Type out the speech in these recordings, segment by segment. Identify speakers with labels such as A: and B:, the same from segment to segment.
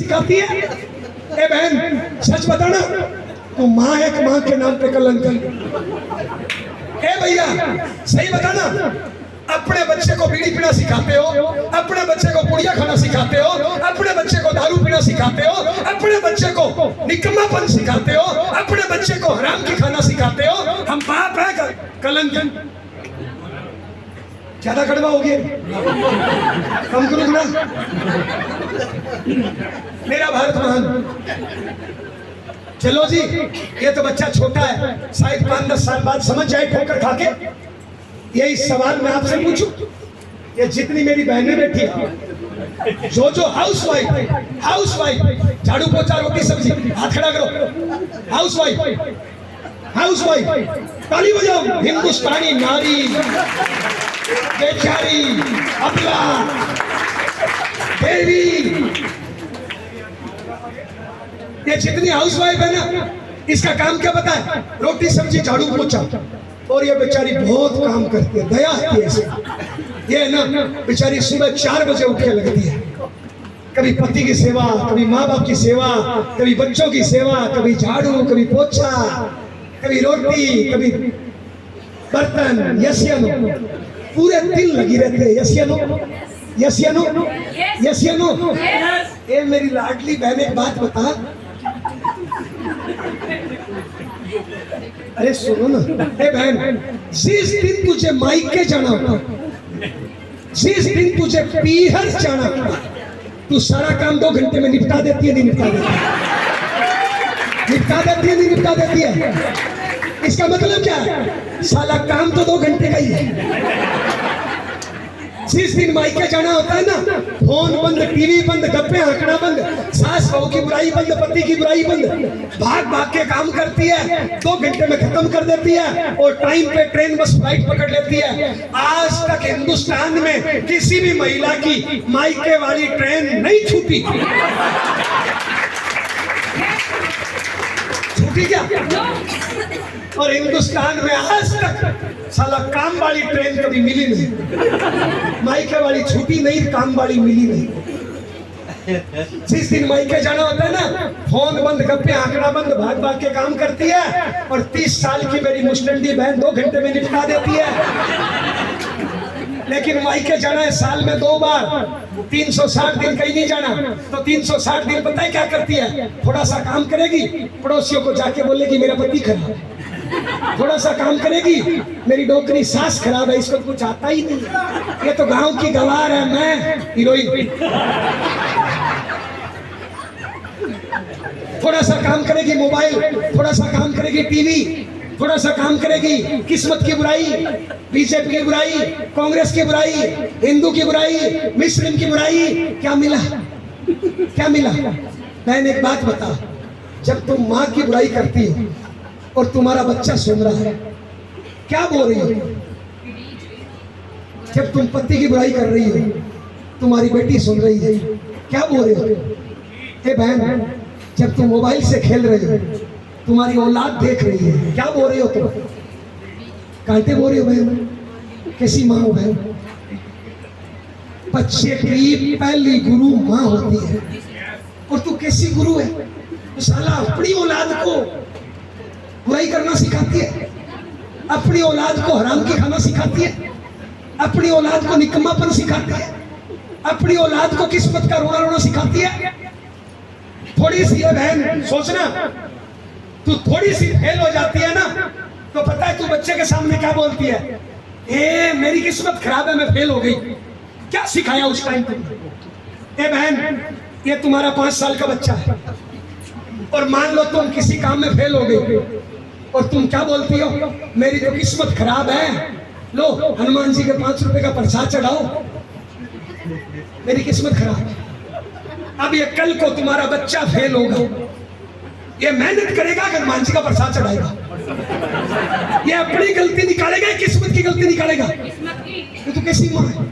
A: सिखाती है। ए बहन सच बताना, तू माँ है कि माँ के नाम पे कलंक है? ए भैया सही बताना, अपने बच्चे को बीड़ी पीना सिखाते हो, अपने बच्चे को पुड़िया खाना सिखाते हो, अपने बच्चे को दारू पीना सिखाते हो, अपने बच्चे को निकम्मापन सिखाते हो, अपने बच्चे को हराम की खाना सिखाते हो। हम बाप है कलंक। ज्यादा कड़वा हो गया, कम करो ना। मेरा भारत महान। चलो जी, ये तो बच्चा छोटा है, शायद 5-10 साल बाद समझ जाए ठोकर खा के। यही सवाल मैं आपसे पूछूं, ये जितनी मेरी बहनें बैठी हैं, जो हाउस वाइफ झाड़ू पोछा रोटी सब्जी, हाथ खड़ा करो। हाउस वाइफ ताली बजाओ। हिंदुस्तानी नारी बेचारी अबला देवी, ये जितनी हाउस वाइफ है ना, इसका काम क्या पता है? रोटी सब्जी झाड़ू पोछा। और ये बेचारी बहुत काम करती है, दया आती है इसे। ये ना बेचारी सुबह 4 बजे उठ के लगती है, कभी पति की सेवा, कभी माँ बाप की सेवा, कभी बच्चों की सेवा, कभी झाड़ू, कभी पोछा, कभी रोटी, कभी बर्तन। यसियनो पूरे दिन लगी रहते हैं। यसियनो। ये मेरी लाडली बहन एक बात बता, अरे सुनो ना, ए बहन, जिस दिन तुझे मायके जाना होता, जिस दिन तुझे पीहर जाना होता, तू सारा काम 2 घंटे में निपटा देती है, नहीं निपटा देती है? इसका मतलब क्या है? साला काम तो 2 घंटे का ही है। जिस दिन मायके जाना होता है ना, फोन बंद, टीवी बंद, गप्पे हाँकना बंद, सास बहू की बुराई बंद, पति की बुराई बंद, भाग भाग के काम करती है, 2 घंटे में खत्म कर देती है और टाइम पे ट्रेन बस फ्लाइट पकड़ लेती है। आज तक हिंदुस्तान में किसी भी महिला की मायके वाली ट्रेन नहीं छूटी। छूटी क्या? और हिंदुस्तान में आज तक साला काम वाली ट्रेन कभी मिली नहीं। मायके वाली छूटी नहीं, काम वाली मिली नहीं। जिस दिन मायके जाना होता है ना, फोन बंद, गप्पे हाँकना बंद, भाग भाग के काम करती है। और 30 साल की मेरी मुस्टंडी बहन 2 घंटे में निपटा देती है। लेकिन मायके जाना है साल में 2 बार, 360 दिन कहीं नहीं जाना। तो 360 दिन पता है क्या करती है? थोड़ा सा काम करेगी, पड़ोसियों को जाके बोलेगी मेरा पति खराब है। थोड़ा सा काम करेगी, मेरी नौकरी सास खराब है, इसको कुछ आता ही नहीं, ये तो गांव की गवार है, मैं हीरोइन। थोड़ा सा काम करेगी मोबाइल, थोड़ा सा काम करेगी टीवी, थोड़ा सा काम करेगी किस्मत की बुराई, बीजेपी की बुराई, कांग्रेस की बुराई, हिंदू की बुराई, मुस्लिम की बुराई। क्या मिला? बहन एक बात बता, जब तुम माँ की बुराई करती हो और तुम्हारा बच्चा सुन रहा है, क्या बोल रही हो? जब तुम पति की बुराई कर रही हो, तुम्हारी बेटी सुन रही है, क्या बोल रही हो? ए बहन, जब तुम मोबाइल से खेल रही हो, तुम्हारी औलाद देख रही है, क्या बोल रही हो तुम? कांटे बोल रही हो बहन? कैसी माँ हो बहन? बच्चे की पहली गुरु माँ होती है, और तू कैसी गुरु है? तो साला अपनी औलाद को बुराई करना सिखाती है, अपनी औलाद को हराम की खाना सिखाती है, अपनी औलाद को निकम्मापन सिखाती है, अपनी औलाद को किस्मत का रोना रोना सिखाती है। थोड़ी सी है बहन, सोचना, तू थोड़ी सी फेल हो जाती है ना, तो पता है तू बच्चे के सामने क्या बोलती है? ए मेरी किस्मत खराब है, मैं फेल हो गई। क्या सिखाया उस टाइम तुमने? ए बहन, ये तुम्हारा 5 साल का बच्चा है, और मान लो तुम किसी काम में फेल हो गई, और तुम क्या बोलती हो? मेरी तो किस्मत खराब है, लो हनुमान जी के 5 रुपए का प्रसाद चढ़ाओ, मेरी किस्मत खराब है। अब ये कल को तुम्हारा बच्चा फेल होगा, ये मेहनत करेगा, हनुमान जी का प्रसाद चढ़ाएगा, ये अपनी गलती निकालेगा, किस्मत की गलती निकालेगा? ये तो कैसी माँ है?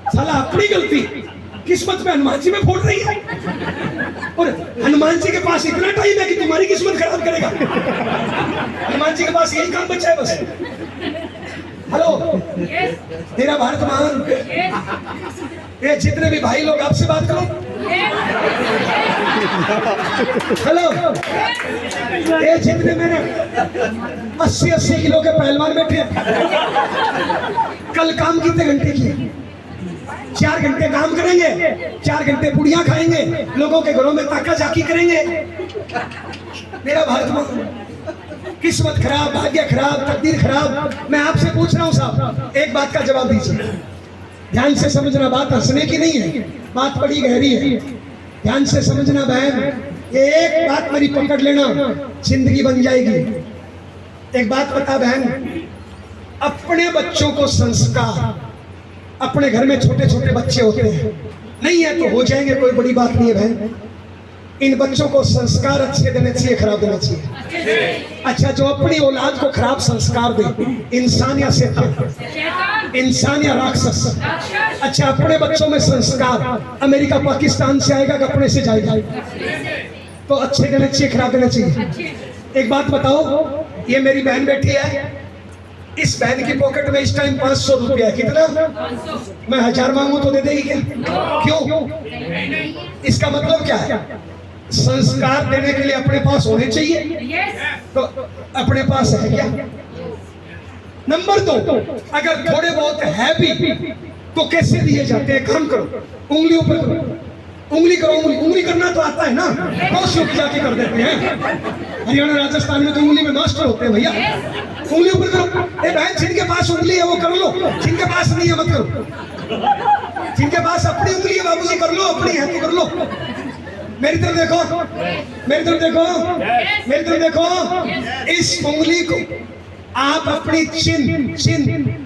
A: साला अपनी गलती किस्मत में हनुमान जी में फोड़ रही है, और हनुमान जी के पास इतना टाइम है कि तुम्हारी किस्मत खराब करेगा। हनुमान जी के पास यही काम बचा है बस। हेलो, तेरा भारत महान। ये जितने भी भाई लोग आपसे बात करो, हेलो, ये जितने मेरे 80-80 किलो के पहलवान बैठे हैं, कल काम कितने घंटे किए? 4 घंटे काम करेंगे, 4 घंटे पुड़िया खाएंगे, लोगों के घरों में ताका झाकी करेंगे। मेरा भारत माँ, किस्मत खराब, भाग्य खराब, तकदीर खराब। मैं आपसे पूछ रहा हूँ साहब, एक बात का जवाब दीजिए, ध्यान से समझना, बात हंसने की नहीं है, बात बड़ी गहरी है, ध्यान से समझना बहन। ये एक बात मेरी पकड़ लेना, जिंदगी बन जाएगी। एक बात बता बहन, अपने बच्चों को संस्कार, अपने घर में छोटे छोटे बच्चे होते हैं, नहीं है तो हो जाएंगे, कोई बड़ी बात नहीं है बहन। इन बच्चों को संस्कार अच्छे देने चाहिए, खराब देने चाहिए? अच्छा, जो अपनी औलाद को खराब संस्कार दे, इंसान या शैतान, इंसान या राक्षस? अच्छा, अपने बच्चों में संस्कार अमेरिका पाकिस्तान से आएगा कि अपने से जाएगा? तो अच्छे देने चाहिए, खराब देने चाहिए? एक बात बताओ, ये मेरी बहन बैठी है, इस बहन की पॉकेट में इस टाइम 500 रुपया है, कितना? मैं 1000 मांगू तो दे देगी क्या? क्यों? इसका मतलब क्या है? संस्कार देने के लिए अपने पास होने चाहिए, तो अपने पास है क्या? नंबर 2, अगर थोड़े बहुत है भी तो कैसे दिए जाते हैं? काम करो, उंगली ऊपर करो, उंगली करो, उंगली करना तो आता है ना, बहुत लोग जाके कर देते हैं। हरियाणा राजस्थान में तो उंगली में मास्टर होते हैं भैया। उंगली ऊपर करो। ए बहन, जिनके पास उंगली है वो कर लो, जिनके पास नहीं है मत करो। जिनके पास अपनी उंगली है बाबूजी कर लो, अपनी है तो कर लो। मेरी तरफ देखो, मेरी तरफ देखो, मेरी तरफ देखो। इस उंगली को आप अपनी चिन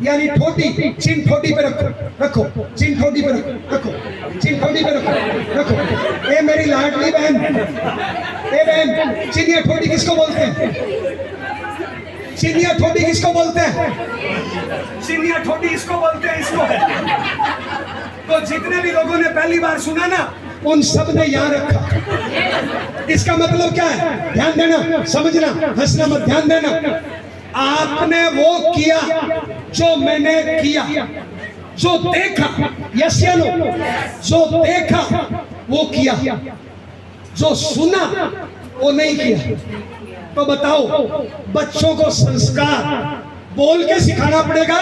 A: यानी ठोडी, चिन ठोडी पे रखो, चिन ठोडी पे रखो, चिन ठोडी पे रखो। ये मेरी लाडली बहन, ए बहन, चिन या ठोडी किसको बोलते हैं? चिन या ठोडी किसको बोलते हैं? चिन या ठोडी इसको बोलते हैं, इसको। तो जितने भी लोगों ने पहली बार सुना ना, उन सब ने याद रखा। इसका मतलब क्या है? ध्यान देना, समझना, हंसना मत, ध्यान देना। आपने वो किया जो मैंने किया, जो देखा, यस या नो? जो देखा वो किया, जो सुना वो नहीं किया। तो बताओ, बच्चों को संस्कार बोल के सिखाना पड़ेगा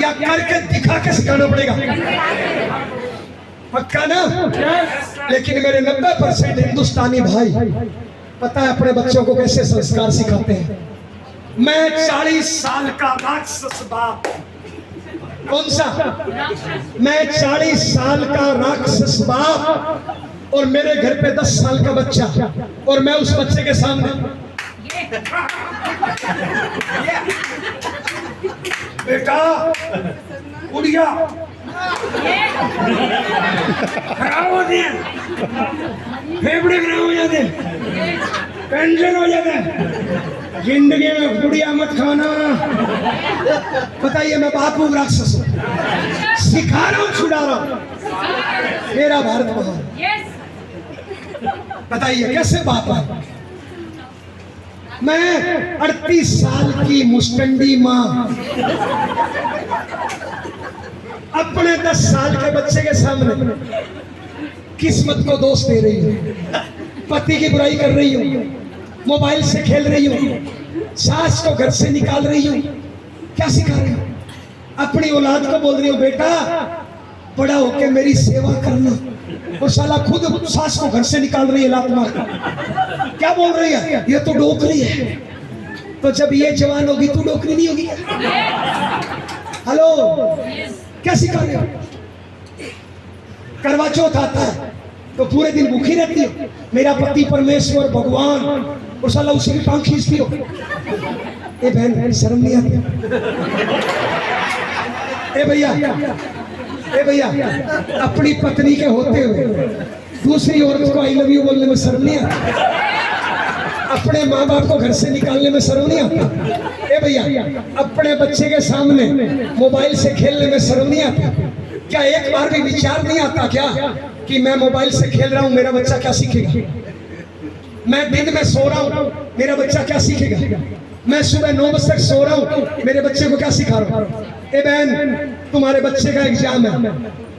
A: या करके दिखा के सिखाना पड़ेगा? पक्का ना? लेकिन मेरे 90% हिंदुस्तानी भाई पता है अपने बच्चों को कैसे संस्कार सिखाते हैं। मैं 40 साल का राक्षस बाप, कौन सा? मैं 40 साल का राक्षस बाप, और मेरे घर पे 10 साल का बच्चा, और मैं उस बच्चे के सामने बेटा उड़िया खराब होती है, फेफड़े खराब हो जाते हैं, टेंशन हो जाता है, जिंदगी में गुड़िया मत खाना। बताइए, मैं बाप हूँ राक्षस हूँ? सिखा रहा हूँ, छुड़ा रहा हूँ? मेरा भारत महान। बताइए कैसे बाप है? मैं 38 साल की मुस्टंडी माँ अपने 10 साल के बच्चे के सामने किस्मत को दोष दे रही हूँ, पति की बुराई कर रही हूँ, मोबाइल से खेल रही हूँ, सास को घर से निकाल रही हूँ। क्या सिखा रही हूँ? अपनी औलाद को बोल रही हूँ, बेटा बड़ा होके मेरी सेवा करना, और साला खुद सास को घर से निकाल रही है लात मार कर। क्या बोल रही है? ये तो डोकरी है। तो जब ये जवान होगी तू डोकरी नहीं होगी? हेलो, क्या सिखा रहे हो? करवा चौथ आता है तो पूरे दिन भूखी रहती है, मेरा पति परमेश्वर भगवान, और साला उसे भी टांग खींचती हो। ए बहन, शर्म नहीं आती? ए भैया, ए भैया, अपनी पत्नी के होते हुए दूसरी औरत को आई लव यू बोलने में शर्म नहीं आती? अपने माँ बाप को घर से निकालने में शर्म नहीं आता? ए भैया, अपने बच्चे के सामने मोबाइल से खेलने में शर्म नहीं आता? क्या एक बार भी विचार नहीं आता क्या कि मैं मोबाइल से खेल रहा हूँ, मेरा बच्चा क्या सीखेगा? मैं दिन में सो रहा हूँ, मेरा बच्चा क्या सीखेगा? मैं सुबह 9 बजे तक सो रहा हूँ, मेरे बच्चे को क्या सिखा रहा हूँ? ए बहन, तुम्हारे बच्चे का एग्जाम है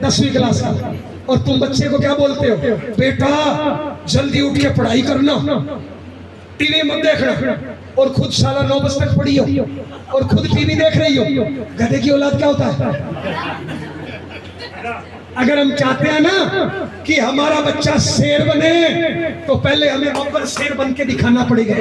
A: 10वीं क्लास का, और तुम बच्चे को क्या बोलते हो, बेटा जल्दी उठ के पढ़ाई करना, टीवी मत देखना, और खुद साला 9 बजे तक पढ़ी हो और खुद टीवी देख रही हो। गधे की औलाद क्या होता है? अगर हम चाहते हैं ना कि हमारा बच्चा शेर बने, तो पहले हमें अव्वल शेर बन के दिखाना पड़ेगा।